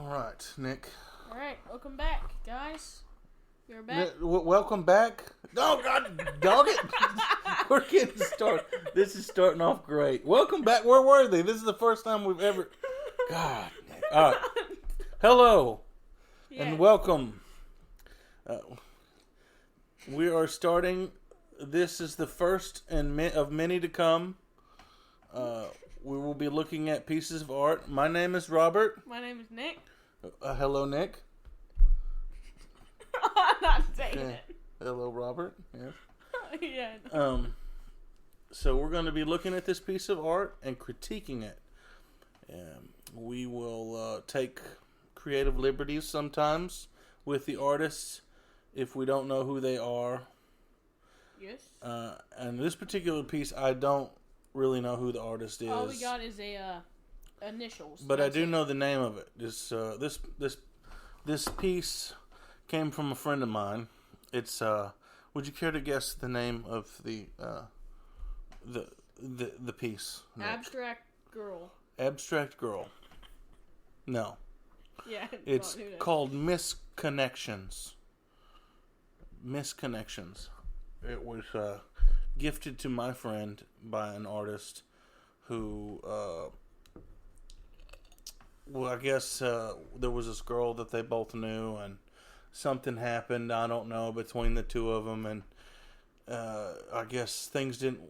Alright, Nick. Alright, welcome back, guys. You're back. Welcome back. Oh, God, dog it. We're getting started. This is starting off great. Welcome back. Where were they? This is the first time we've ever... God. All right. Hello. Yeah. And welcome. We are starting... This is the first of many to come. We will be looking at pieces of art. My name is Robert. My name is Nick. Hello, Nick. I'm not saying it. Hello, Robert. Yes. Yeah. So we're going to be looking at this piece of art and critiquing it. We will take creative liberties sometimes with the artists if we don't know who they are. Yes. And this particular piece, I don't really know who the artist is. All we got is a initials. But I do know the name of it. This piece came from a friend of mine. It's would you care to guess the name of the piece? Nick? Abstract Girl. Abstract Girl. No. Yeah. It's called Misconnections. Misconnections. It was gifted to my friend by an artist who, I guess there was this girl that they both knew, and something happened, I don't know, between the two of them, and I guess things didn't,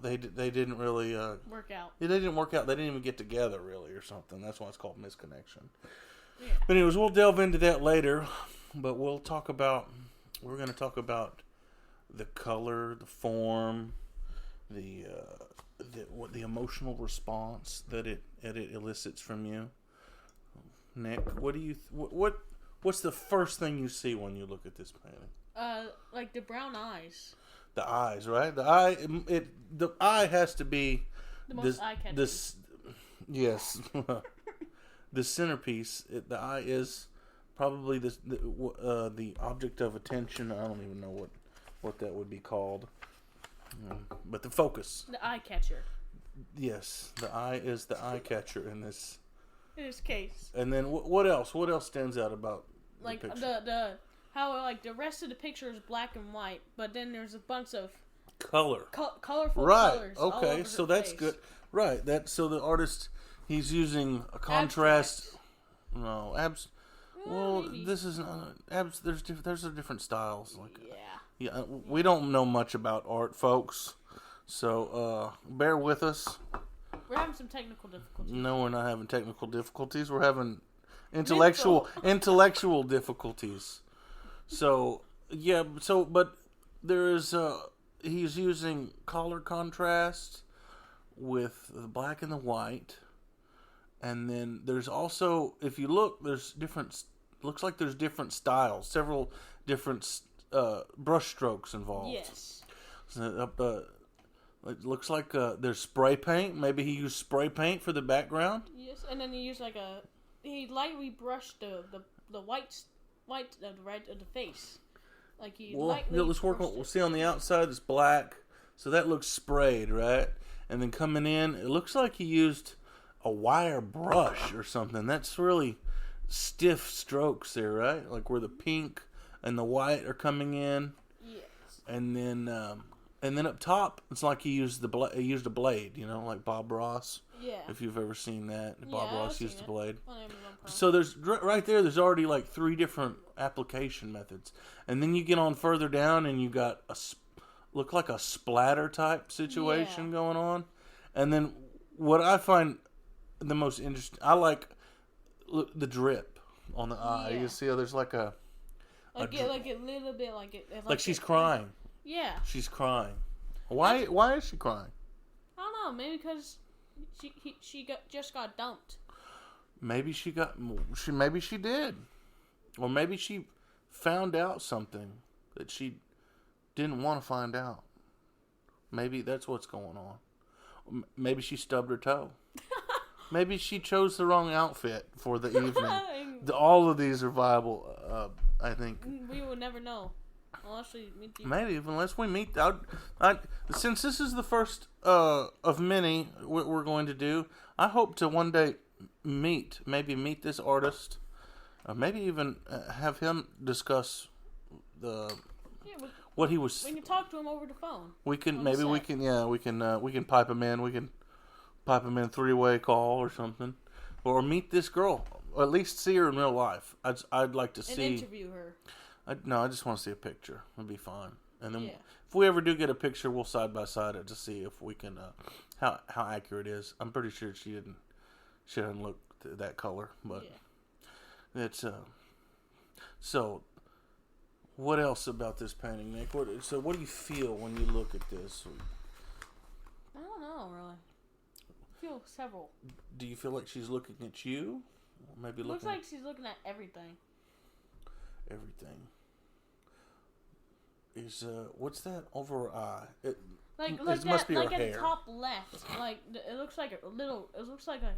they didn't really work out. They didn't work out. They didn't even get together, really, or something. That's why it's called Misconnection. Yeah. But anyways, we'll delve into that later, but we're going to talk about the color, the form, the emotional response that it elicits from you. Nick, what's the first thing you see when you look at this painting? Like the brown eyes. The eyes, right? The eye has to be the most eye-catching. Yes, the centerpiece. The eye is probably the object of attention. I don't even know what that would be called, but the focus. The eye catcher. Yes, the eye is the eye catcher in this case. And then what else? What else stands out about like the picture? How like the rest of the picture is black and white, but then there's a bunch of colorful colors. Okay, so that's face. good. Right, so the artist, he's using a contrast. Abstract. No, Maybe. This is not there's different styles. Like yeah, we don't know much about art, folks. So bear with us. We're having some technical difficulties. No, we're not having technical difficulties. We're having intellectual difficulties. So but there is he's using color contrast with the black and the white, and then there's also, if you look, looks like there's different styles, several different brush strokes involved. Yes. So, it looks like there's spray paint. Maybe he used spray paint for the background. Yes, and then he used he lightly brushed the white the red of the face. Like he lightly. Let's work on. We'll see on the outside. It's black, so that looks sprayed, right? And then coming in, it looks like he used a wire brush or something. That's really stiff strokes there, right? Like where the pink and the white are coming in. Yes. And then up top, it's like he used a blade, like Bob Ross. Yeah. If you've ever seen that, Bob Ross used the blade. So there's there's already like 3 different application methods, and then you get on further down, and you got look like a splatter type situation going on, and then what I find the most interesting, I like the drip on the eye. You see how there's like a little bit like she's crying. Yeah. She's crying. Why is she crying? I don't know. Maybe because she just got dumped. Maybe she did. Or maybe she found out something that she didn't want to find out. Maybe that's what's going on. Maybe she stubbed her toe. Maybe she chose the wrong outfit for the evening. All of these are viable, I think. We will never know. Unless we meet you. Maybe, unless we meet. Since this is the first of many we're going to do, I hope to one day meet this artist Maybe even have him discuss what he was. We can talk to him over the phone. We can we can pipe him in. We can pipe him in 3-way call or something, or meet this girl, or at least see her in real life. I'd like to see. And interview her. I just want to see a picture. It'd be fine. And then if we ever do get a picture, we'll side by side it to see if we can how accurate it is. I'm pretty sure she doesn't look that color, but it's so. What else about this painting, Nick? What do you feel when you look at this? I don't know, really. I feel several. Do you feel like she's looking at you? Or maybe it looks like she's looking at everything. Everything. Is what's that over her eye? It must be her hair. At the top left, like it looks like a little. It looks like a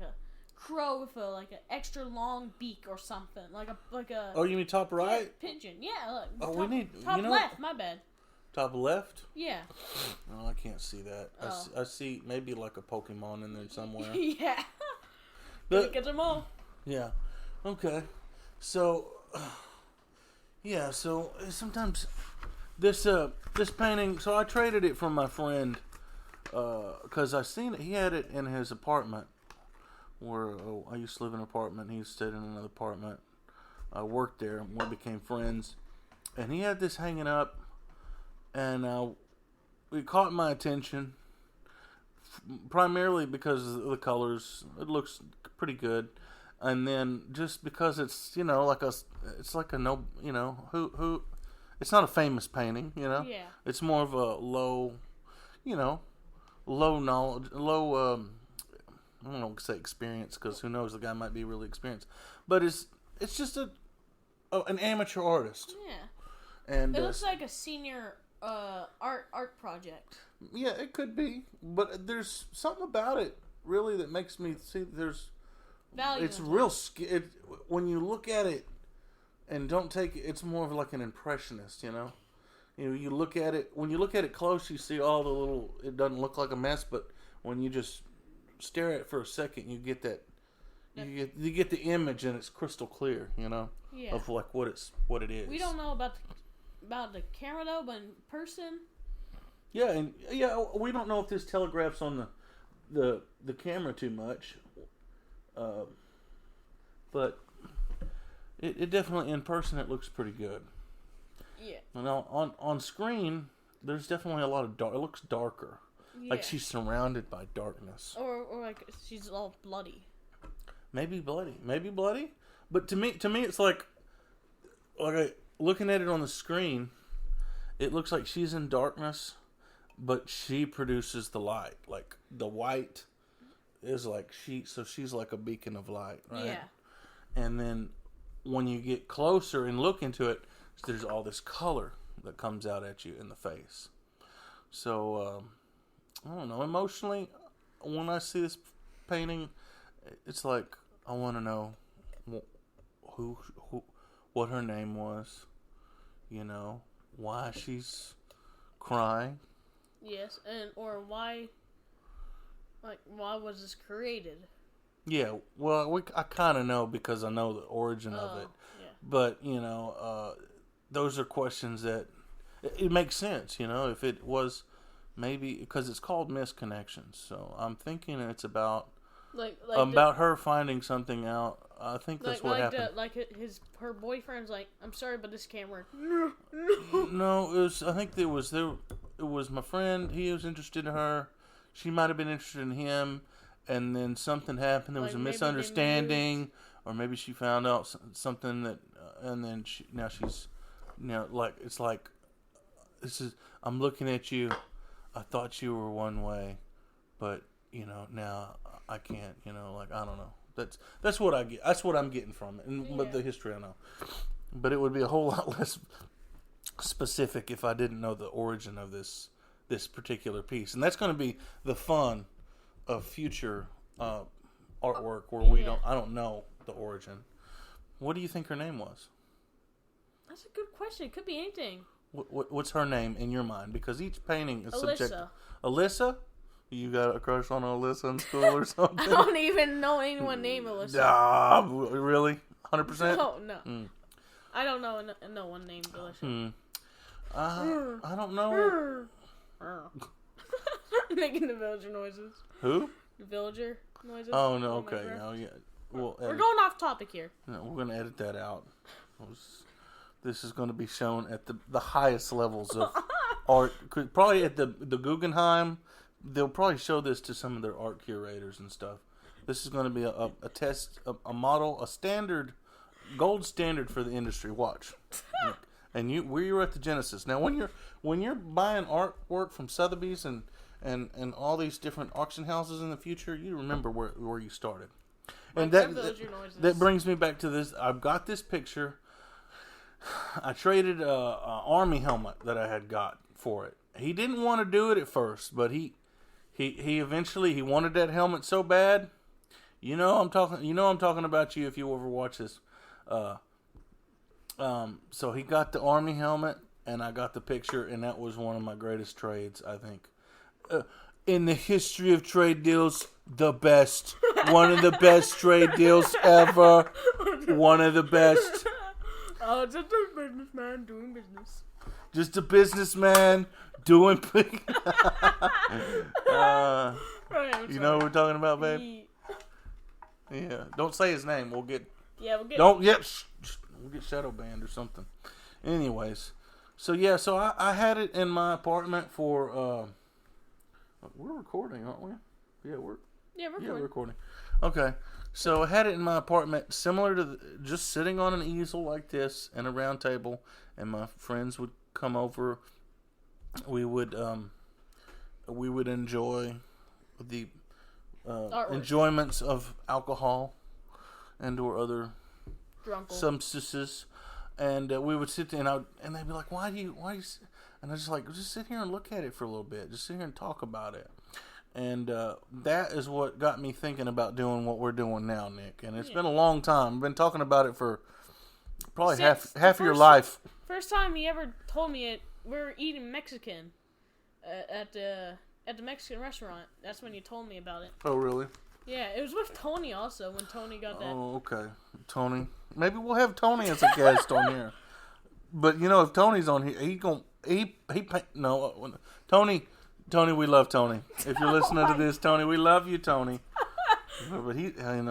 crow with an extra long beak or something, like a. Oh, you mean top right? Pigeon, yeah. Look, we need top left. My bad. Top left? Yeah. Oh, I can't see that. Oh. I see maybe like a Pokemon in there somewhere. Yeah. Get them all. Yeah. Okay. So. Yeah. So sometimes this painting. So I traded it from my friend because I seen it. He had it in his apartment. Where I used to live in an apartment. He stayed in another apartment. I worked there, and we became friends. And he had this hanging up, and it caught my attention, primarily because of the colors. It looks pretty good, and then just because it's it's like a no, who, it's not a famous painting, Yeah. It's more of a low, low knowledge, low. I don't want to say experience because who knows, the guy might be really experienced, but it's just an amateur artist. Yeah, and it looks like a senior art project. Yeah, it could be, but there's something about it really that makes me see there's value. It's real. When you look at it and don't take it, it's more of like an impressionist. You look at it when you look at it close, you see all the little. It doesn't look like a mess, but when you just stare at it for a second, you get that you get the image, and it's crystal clear, of like what it is. We don't know about the camera though, but in person, we don't know if this telegraphs on the camera too much, but it definitely in person it looks pretty good. Yeah. Now on screen, there's definitely a lot of dark. It looks darker. Yeah. Like she's surrounded by darkness. Or like she's all bloody. Maybe bloody. But to me it's like looking at it on the screen, it looks like she's in darkness, but she produces the light. Like the white is like she's like a beacon of light, right? Yeah. And then when you get closer and look into it, there's all this color that comes out at you in the face. So I don't know. Emotionally, when I see this painting, it's like I want to know who, what her name was. Why she's crying. Yes, or why was this created? Yeah, well, I kind of know because I know the origin of it. Yeah. But those are questions that it makes sense. If it was. Maybe because it's called Misconnections, so I'm thinking it's about her finding something out. I think that's what happened. Her boyfriend's like, I'm sorry, but this can't work. No, I think it was my friend. He was interested in her. She might have been interested in him, and then something happened. There was a misunderstanding, or maybe she found out something that, and then she's it's like this is. I'm looking at you. I thought you were one way, but now I can't. I don't know. That's what I get. That's what I'm getting from it. But the history I know. But it would be a whole lot less specific if I didn't know the origin of this particular piece, and that's going to be the fun of future artwork where I don't know the origin. What do you think her name was? That's a good question. It could be anything. What's her name in your mind? Because each painting is subjective. Alyssa? You got a crush on Alyssa in school or something? I don't even know anyone named Alyssa. Really? 100%? No. I don't know no one named Delicious. I don't know. Making the villager noises. Who? The villager noises. Oh, no, okay. Oh, yeah. We're going off topic here. No, we're going to edit that out. This is going to be shown at the highest levels of art. Probably at the Guggenheim. They'll probably show this to some of their art curators and stuff. This is going to be a test, a model, a standard, gold standard for the industry. Watch. And you're at the genesis. Now, when you're buying artwork from Sotheby's and all these different auction houses in the future, you remember where you started. And that brings me back to this. I've got this picture. I traded a army helmet that I had got for it. He didn't want to do it at first, but he eventually wanted that helmet so bad. I'm talking about you if you ever watch this. So he got the army helmet, and I got the picture, and that was one of my greatest trades, I think. In the history of trade deals, the best. One of the best trade deals ever. One of the best. Oh, just a businessman doing business. Just a businessman doing big. You know what we're talking about, babe? Yeah. Don't say his name. We'll get. Yeah, we'll get. Don't. Yep. We'll get shadow banned or something. Anyways, so I had it in my apartment for. We're recording, aren't we? Yeah, we're recording. Okay, so I had it in my apartment, similar to just sitting on an easel like this and a round table, and my friends would come over. We would enjoy the enjoyments of alcohol and or other substances, and we would sit there and they'd be like, why do you and I was just sit here and look at it for a little bit, just sit here and talk about it. And that is what got me thinking about doing what we're doing now, Nick. And it's been a long time. I've been talking about it for probably half of your life. First time he ever told me it, we were eating Mexican at the Mexican restaurant. That's when you told me about it. Oh, really? Yeah, it was with Tony also, when Tony got that. Oh, okay. Tony. Maybe we'll have Tony as a guest on here. But, if Tony's on here, Tony, we love Tony. If you're listening to this, Tony, we love you, Tony. But he, Alright,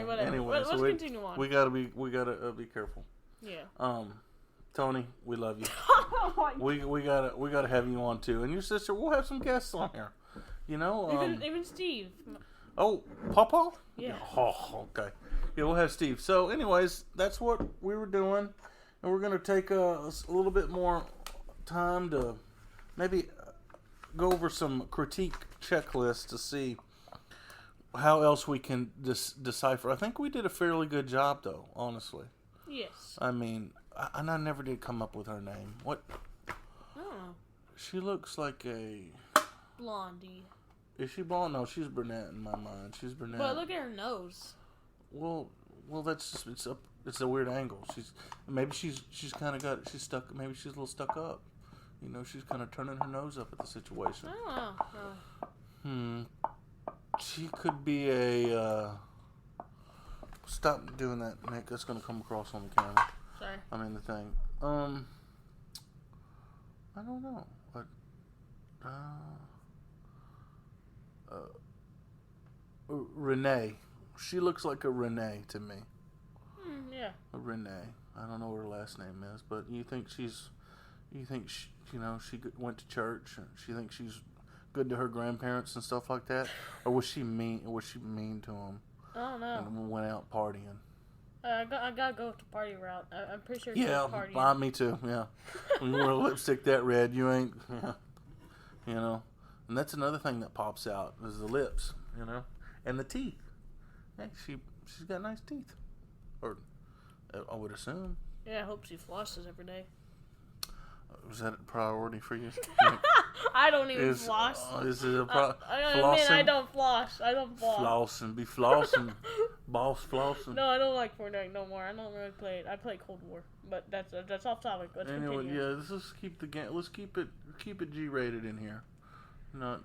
whatever. Anyway, let's continue on. We gotta be careful. Yeah. Tony, we love you. we gotta have you on too, and your sister. We'll have some guests on here. Even Steve. Oh, Papa? Yeah. Oh, okay. Yeah, we'll have Steve. So, anyways, that's what we were doing, and we're gonna take a little bit more time to maybe go over some critique checklists to see how else we can decipher. I think we did a fairly good job, though, honestly. Yes. I mean, I never did come up with her name. What? Oh. She looks like a... Blondie. Is she blonde? No, she's brunette in my mind. She's brunette. But look at her nose. Well, that's just, it's a weird angle. She's kind of got, she's stuck, maybe she's a little stuck up. She's kind of turning her nose up at the situation. Oh. She could be a, stop doing that, Nick. That's going to come across on the camera. Sorry. I mean, the thing. I don't know. But, Renee. She looks like a Renee to me. Yeah. A Renee. I don't know what her last name is, but you think she went to church, and she thinks she's good to her grandparents and stuff like that? Or was she mean to them? I don't know. And went out partying. I gotta go with the party route. I'm pretty sure she was partying. Yeah, me too, yeah. When you wear a lipstick that red, you ain't, And that's another thing that pops out, is the lips, and the teeth. Hey, she's got nice teeth. Or, I would assume. Yeah, I hope she flosses every day. Was that a priority for you? I don't even floss. Is it a flossing? I don't floss. Flossing. Be flossing. Boss flossing. No, I don't like Fortnite no more. I don't really play it. I play Cold War, but that's off topic. Let's continue. Yeah, let's keep the game. Let's keep it G-rated in here. Not,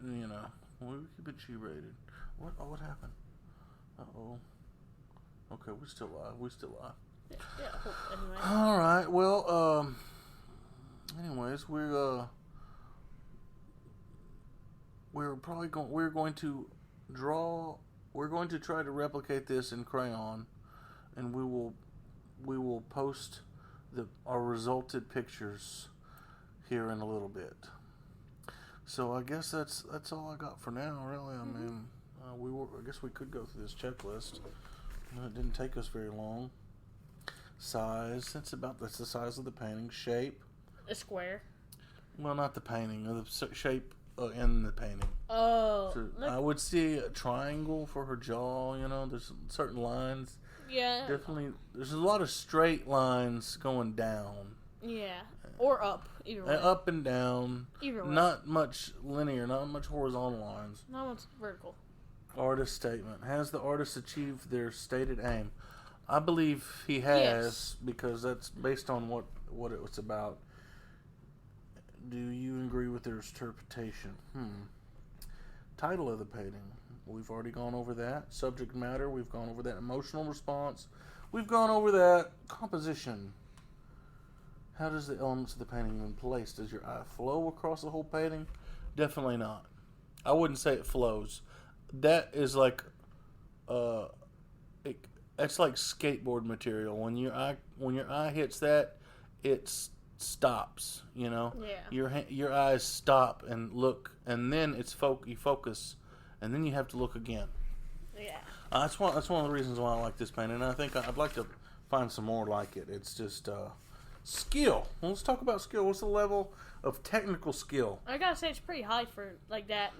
we'll keep it G-rated. What happened? Uh-oh. Okay, we're still live. Yeah, anyway. All right. Well, anyways, we're going to draw. We're going to try to replicate this in crayon, and we will post our resulted pictures here in a little bit. So I guess that's all I got for now. Really, I mean, I guess we could go through this checklist. It didn't take us very long. Size. That's the size of the painting. Shape. A square. Well, not the painting. The shape in the painting. Oh. So I would see a triangle for her jaw. You know, there's certain lines. Yeah. Definitely. There's a lot of straight lines going down. Yeah. Or up. Either way. Up and down. Either way. Not much linear. Not much horizontal lines. Not much vertical. Artist statement. Has the artist achieved their stated aim? I believe he has, because that's based on what it was about. Do you agree with their interpretation? Title of the painting. We've already gone over that. Subject matter. We've gone over that. Emotional response. We've gone over that. Composition. How does the elements of the painting been placed? Does your eye flow across the whole painting? Definitely not. I wouldn't say it flows. That is like, it's like skateboard material. When your eye hits that, it stops. You know. Yeah. Your eyes stop and look, and then you focus, and then you have to look again. Yeah. That's one of the reasons why I like this painting. And I think I'd like to find some more like it. It's just skill. Well, let's talk about skill. What's the level of technical skill? I gotta say it's pretty high for like that.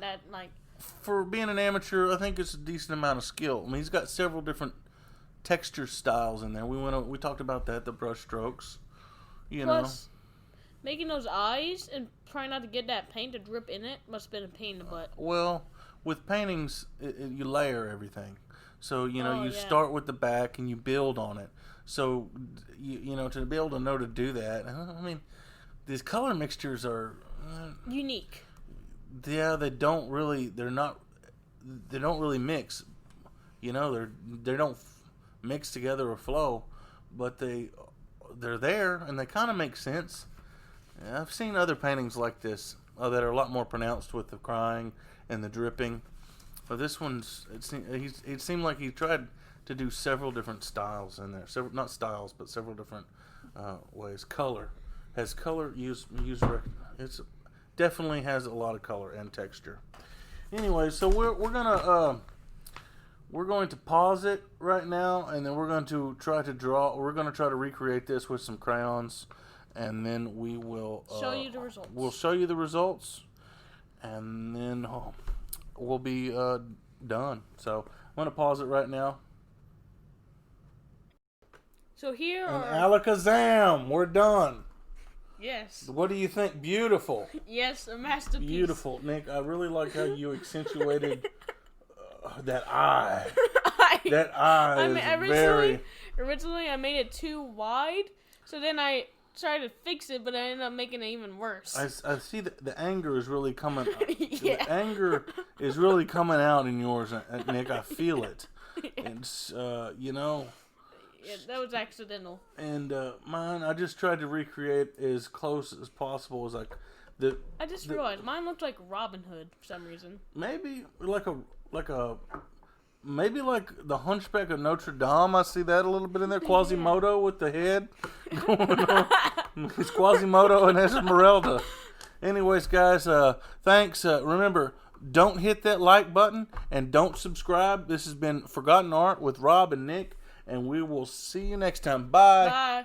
For being an amateur, I think it's a decent amount of skill. I mean, he's got several different texture styles in there. We talked about that, the brush strokes. Plus, making those eyes and trying not to get that paint to drip in it must have been a pain in the butt. Well, with paintings, you layer everything. So, you start with the back and you build on it. So, to be able to know to do that, I mean, these color mixtures are unique. Yeah, they don't really mix. They don't mix together or flow, but they're there and they kind of make sense. I've seen other paintings like this that are a lot more pronounced with the crying and the dripping. But this one's it seemed like he tried to do several different styles in there. Not styles, but several different ways. Color it's definitely has a lot of color and texture. Anyway, so we're going to pause it right now, and then we're going to try to draw. We're going to try to recreate this with some crayons, and then we will show you the results. We'll show you the results, and then we'll be done. So I'm going to pause it right now. So here and alakazam, we're done. Yes. What do you think? Beautiful. Yes, a masterpiece. Beautiful, Nick. I really like how you accentuated that eye. That eye Originally, I made it too wide, so then I tried to fix it, but I ended up making it even worse. I see that the anger is really coming. Yeah. The anger is really coming out in yours, Nick. I feel it. Yeah. It's Yeah, that was accidental. And mine, I just tried to recreate as close as possible as I just realized mine looked like Robin Hood for some reason. Maybe like the Hunchback of Notre Dame. I see that a little bit in there. Quasimodo with the head going on. It's Quasimodo and Esmeralda. Anyways, guys, thanks. Remember, don't hit that like button and don't subscribe. This has been Forgotten Art with Rob and Nick. And we will see you next time. Bye. Bye.